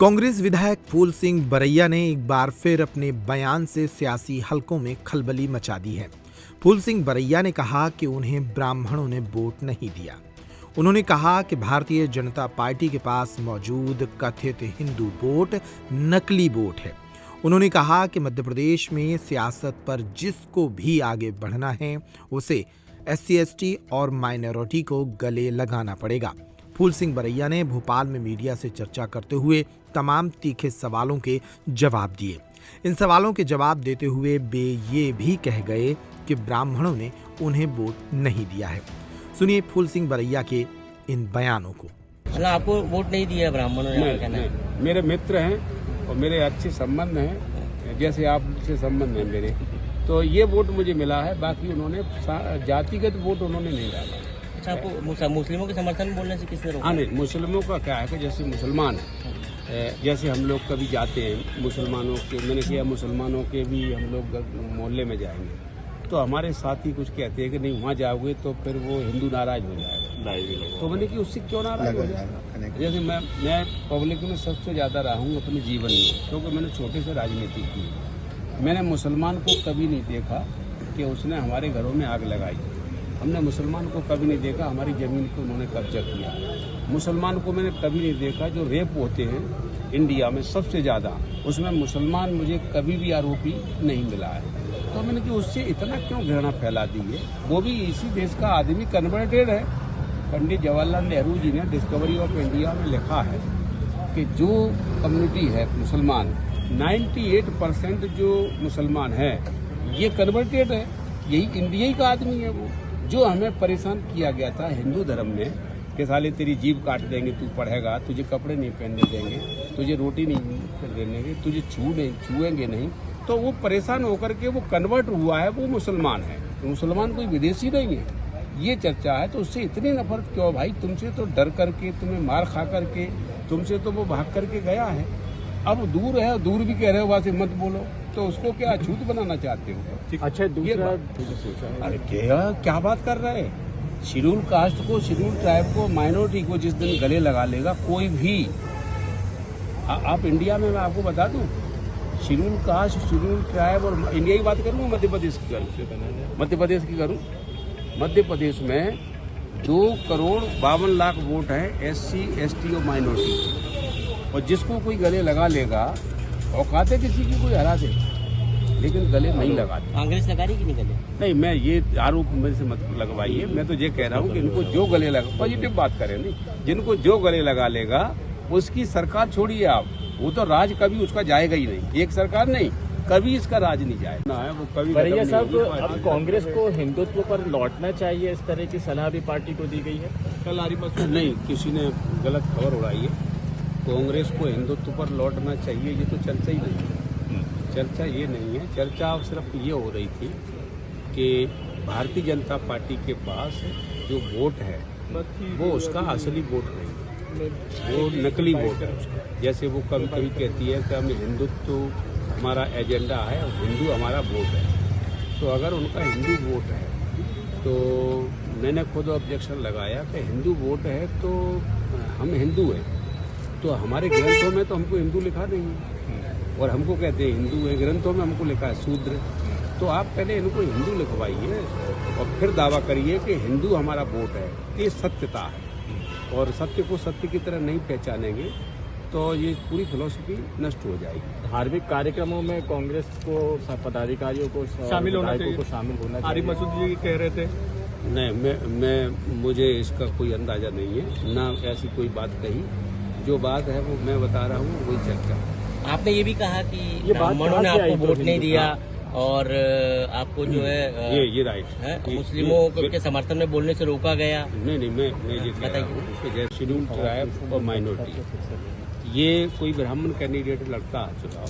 कांग्रेस विधायक फूल सिंह बरैया ने एक बार फिर अपने बयान से सियासी हलकों में खलबली मचा दी है। फूल सिंह बरैया ने कहा कि उन्हें ब्राह्मणों ने वोट नहीं दिया। उन्होंने कहा कि भारतीय जनता पार्टी के पास मौजूद कथित हिंदू वोट नकली वोट है। उन्होंने कहा कि मध्य प्रदेश में सियासत पर जिसको भी आगे बढ़ना है उसे SC/ST और माइनॉरिटी को गले लगाना पड़ेगा। फूल सिंह बरैया ने भोपाल में मीडिया से चर्चा करते हुए तमाम तीखे सवालों के जवाब दिए। इन सवालों के जवाब देते हुए वे ये भी कह गए कि ब्राह्मणों ने उन्हें वोट नहीं दिया है। सुनिए फूल सिंह बरैया के इन बयानों को। आपको वोट नहीं दिया ब्राह्मणों ने? मेरे मित्र हैं और मेरे अच्छे संबंध हैं, जैसे आपसे संबंध है मेरे, तो ये वोट मुझे मिला है। बाकी उन्होंने जातिगत वोट उन्होंने नहीं डाला। अच्छा, आपको मुस्लिमों के समर्थन बोलने से किसने रोका? नहीं, मुस्लिमों का क्या है कि जैसे मुसलमान है, जैसे हम लोग कभी जाते हैं मुसलमानों के, मैंने किया मुसलमानों के भी हम लोग मोहल्ले में जाएंगे तो हमारे साथी कुछ कहते हैं कि नहीं वहाँ जाओगे तो फिर वो हिंदू नाराज हो जाएगा। तो मैंने कि उससे क्यों नाराज हो जाएगा? जैसे मैं पब्लिक में सबसे ज़्यादा रहा हूँ अपने जीवन में, क्योंकि मैंने छोटे से राजनीति की। मैंने मुसलमान को कभी नहीं देखा कि उसने हमारे घरों में आग लगाई। हमने मुसलमान को कभी नहीं देखा हमारी ज़मीन को उन्होंने कब्जा किया। मुसलमान को मैंने कभी नहीं देखा, जो रेप होते हैं इंडिया में सबसे ज़्यादा, उसमें मुसलमान मुझे कभी भी आरोपी नहीं मिला है। तो मैंने कि उससे इतना क्यों घृणा फैला दी है? वो भी इसी देश का आदमी, कन्वर्टेड है। पंडित जवाहरलाल नेहरू जी ने डिस्कवरी ऑफ इंडिया में लिखा है कि जो कम्युनिटी है मुसलमान, 98% जो मुसलमान है ये कन्वर्टेड है, यही इंडिया का आदमी है। वो जो हमें परेशान किया गया था हिंदू धर्म में कि साले तेरी जीभ काट देंगे, तू पढ़ेगा, तुझे कपड़े नहीं पहनने देंगे, तुझे रोटी नहीं देंगे, तुझे छुएंगे नहीं, तो वो परेशान होकर के वो कन्वर्ट हुआ है, वो मुसलमान है। तो मुसलमान कोई विदेशी नहीं है, ये चर्चा है। तो उससे इतनी नफरत क्यों भाई? तुमसे तो डर करके, तुम्हें मार खा करके, तुमसे तो वो भाग करके गया है। अब दूर है, दूर भी कह रहे हो वहाँ से मत बोलो, तो उसको क्या अछूत बनाना चाहते हो? अच्छा, दूसरा अरे क्या बात कर रहे हैं? शेड्यूल कास्ट को, शेड्यूल ट्राइब को, माइनॉरिटी को जिस दिन गले लगा लेगा कोई भी, आप इंडिया में मैं आपको बता दूं, शेड्यूल कास्ट, शेड्यूल ट्राइब और इंडिया की बात करूँ, मध्य प्रदेश की करूँ, मध्य प्रदेश में 2,52,00,000 वोट है SC/ST और माइनॉरिटी, और जिसको कोई गले लगा लेगा, औकात है किसी की कोई हरा दे, लेकिन गले नहीं लगाते। कांग्रेस लगा रही कि नहीं गले? नहीं, मैं ये आरोप मेरे से मत लगवाइए। मैं तो ये कह रहा हूँ कि इनको जो गले लगा, पॉजिटिव बात करें, नहीं, जिनको जो गले लगा लेगा उसकी सरकार छोड़िए आप, वो तो राज कभी उसका जाएगा ही नहीं। एक सरकार नहीं, कभी इसका राज नहीं जाएगा ना है वो कभी। बरैया साहब, अब कांग्रेस को हिंदुत्व पर लौटना चाहिए, इस तरह की सलाह भी पार्टी को दी गई है। कल नहीं, किसी ने गलत खबर उड़ाई है। कांग्रेस को हिंदुत्व पर लौटना चाहिए, ये तो चर्चा ही नहीं है। चर्चा ये नहीं है, चर्चा सिर्फ ये हो रही थी कि भारतीय जनता पार्टी के पास जो वोट है वो उसका असली वोट नहीं, वो नकली वोट है उसका। जैसे वो कभी कभी कहती है कि हम हिंदुत्व हमारा एजेंडा है और हिंदू हमारा वोट है। तो अगर उनका हिंदू वोट है तो मैंने खुद ऑब्जेक्शन लगाया कि हिंदू वोट है तो हम हिंदू हैं, तो हमारे ग्रंथों में तो हमको हिंदू लिखा नहीं है, और हमको कहते हैं हिंदू है, ग्रंथों में हमको लिखा है शूद्र। तो आप पहले इनको हिंदू लिखवाइए और फिर दावा करिए कि हिंदू हमारा वोट है। ये सत्यता है, और सत्य को सत्य की तरह नहीं पहचानेंगे तो ये पूरी फिलॉसफी नष्ट हो जाएगी। धार्मिक कार्यक्रमों में कांग्रेस को पदाधिकारियों को शामिल होना चाहिए। आरिफ मसूद जी कह रहे थे। नहीं, मुझे इसका कोई अंदाजा नहीं है, ना ऐसी कोई बात कही। जो बात है वो मैं बता रहा हूँ, वही चर्चा। आपने ये भी कहा कि ब्राह्मणों ने आपको वोट नहीं दिया और आपको जो है ये राइट है, मुस्लिमों के समर्थन में बोलने से रोका गया। नहीं, मैं ये कह रहा हूँ कि जैसे शेड्यूल ट्राइब और माइनॉरिटी, ये कोई ब्राह्मण कैंडिडेट लड़ता है चुनाव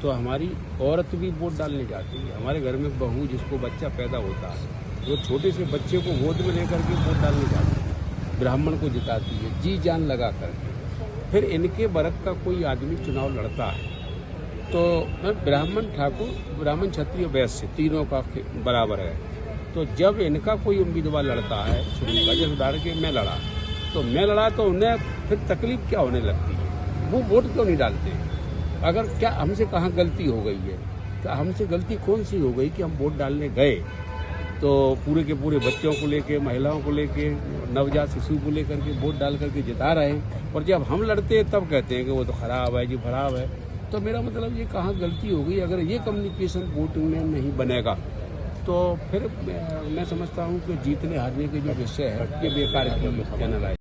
तो हमारी औरत भी वोट डालने जाती है। हमारे घर में बहू, जिसको बच्चा पैदा होता है, वो छोटे से बच्चे को गोद में लेकर के वोट डालने जाती है, ब्राह्मण को जिताती है जी जान लगा करके। फिर इनके वर्ग का कोई आदमी चुनाव लड़ता है तो ब्राह्मण, ठाकुर, ब्राह्मण, क्षत्रिय, वैश्य तीनों का बराबर है। तो जब इनका कोई उम्मीदवार लड़ता है शुरू का, जैसे उदाहरण के मैं लड़ा तो उन्हें फिर तकलीफ क्या होने लगती है? वो वोट क्यों नहीं डालते हैं? अगर क्या हमसे कहाँ गलती हो गई है? तो हमसे गलती कौन सी हो गई कि हम वोट डालने गए तो पूरे के पूरे बच्चों को लेके, महिलाओं को लेके, नवजात शिशु को लेकर के वोट डाल करके जिता रहे हैं, और जब हम लड़ते हैं तब कहते हैं कि वो तो खराब है जी, खराब है। तो मेरा मतलब ये कहाँ गलती हो गई? अगर ये कम्युनिकेशन वोटिंग में नहीं बनेगा तो फिर मैं समझता हूँ कि जीतने हारने के जो विषय है ये बेकार की चैनल है।